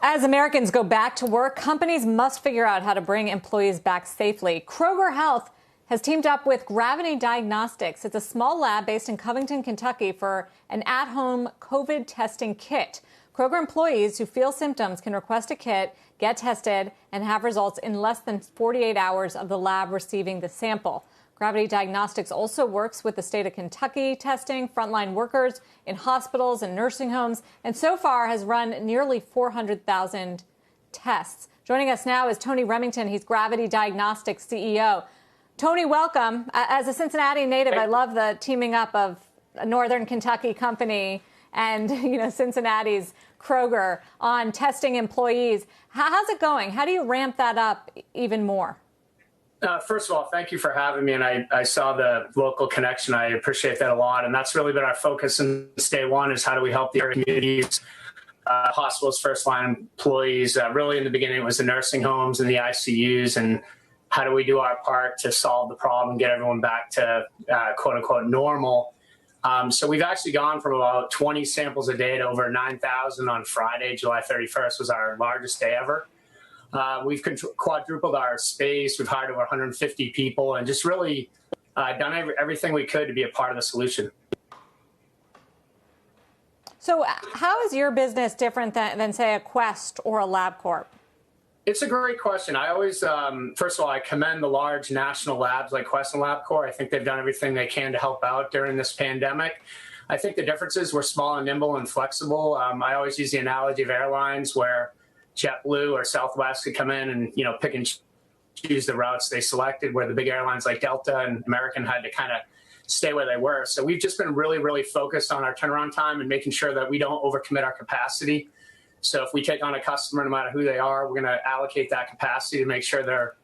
As Americans go back to work, companies must figure out how to bring employees back safely. Kroger Health has teamed up with Gravity Diagnostics. It's a small lab based in Covington, Kentucky, for an at-home COVID testing kit. Kroger employees who feel symptoms can request a kit, get tested, and have results in less than 48 hours of the lab receiving the sample. Gravity Diagnostics also works with the state of Kentucky testing frontline workers in hospitals and nursing homes, and so far has run nearly 400,000 tests. Joining us now is Tony Remington. He's Gravity Diagnostics CEO. Tony, welcome. As a Cincinnati native, I love the teaming up of a Northern Kentucky company and, Cincinnati's Kroger on testing employees. How's it going? How do you ramp that up even more? First of all, thank you for having me. And I saw the local connection. I appreciate that a lot. And that's really been our focus since day one, is how do we help the communities, hospitals, first line employees. Really in the beginning, it was the nursing homes and the ICUs. And how do we do our part to solve the problem, get everyone back to quote unquote normal. So we've actually gone from about 20 samples a day to over 9,000 on Friday. July 31st was our largest day ever. We've quadrupled our space. We've hired over 150 people and just really done everything we could to be a part of the solution. So how is your business different than say, a Quest or a LabCorp? It's a great question. I always, first of all, I commend the large national labs like Quest and LabCorp. I think they've done everything they can to help out during this pandemic. I think the difference is we're small and nimble and flexible. I always use the analogy of airlines where JetBlue or Southwest could come in and, pick and choose the routes they selected, where the big airlines like Delta and American had to kind of stay where they were. So we've just been really, really focused on our turnaround time and making sure that we don't overcommit our capacity. So if we take on a customer, no matter who they are, we're going to allocate that capacity to make sure their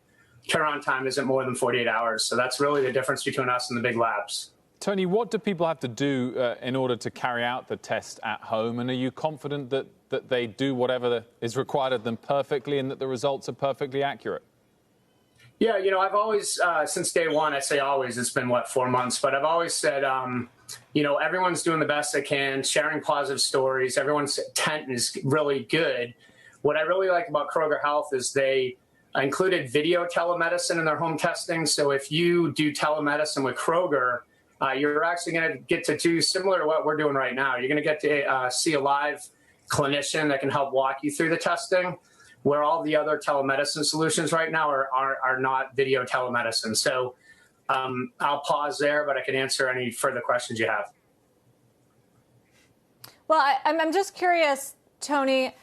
turnaround time isn't more than 48 hours. So that's really the difference between us and the big labs. Tony, what do people have to do in order to carry out the test at home? And are you confident that they do whatever is required of them perfectly and that the results are perfectly accurate? Yeah, I've always, since day one, I say always, it's been, 4 months, but I've always said, everyone's doing the best they can, sharing positive stories. Everyone's intent is really good. What I really like about Kroger Health is they included video telemedicine in their home testing. So if you do telemedicine with Kroger, you're actually going to get to do similar to what we're doing right now. You're going to get to see a live clinician that can help walk you through the testing, where all the other telemedicine solutions right now are not video telemedicine. So I'll pause there, but I can answer any further questions you have. Well, I'm just curious, Tony,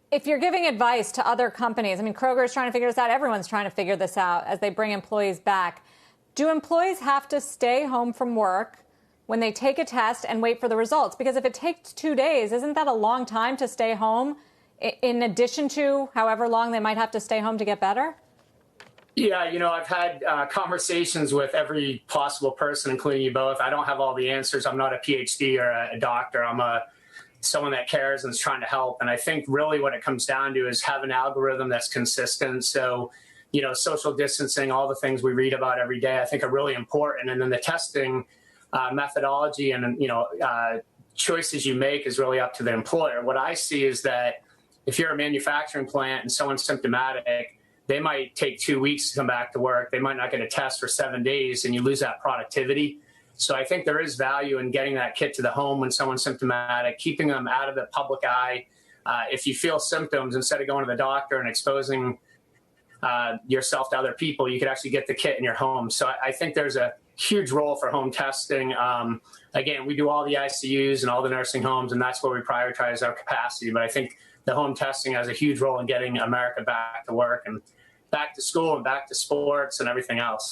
if you're giving advice to other companies. I mean, Kroger's trying to figure this out. Everyone's trying to figure this out as they bring employees back. Do employees have to stay home from work when they take a test and wait for the results? Because if it takes 2 days, isn't that a long time to stay home in addition to however long they might have to stay home to get better? Yeah, I've had conversations with every possible person, including you both. I don't have all the answers. I'm not a PhD or a doctor. I'm someone that cares and is trying to help. And I think really what it comes down to is have an algorithm that's consistent. So, social distancing, all the things we read about every day, I think are really important. And then the testing methodology and, choices you make is really up to the employer. What I see is that if you're a manufacturing plant and someone's symptomatic, they might take 2 weeks to come back to work. They might not get a test for 7 days, and you lose that productivity. So I think there is value in getting that kit to the home when someone's symptomatic, keeping them out of the public eye. If you feel symptoms, instead of going to the doctor and exposing yourself to other people, you could actually get the kit in your home. So I think there's a huge role for home testing. Again, we do all the ICUs and all the nursing homes, and that's where we prioritize our capacity. But I think the home testing has a huge role in getting America back to work and back to school and back to sports and everything else.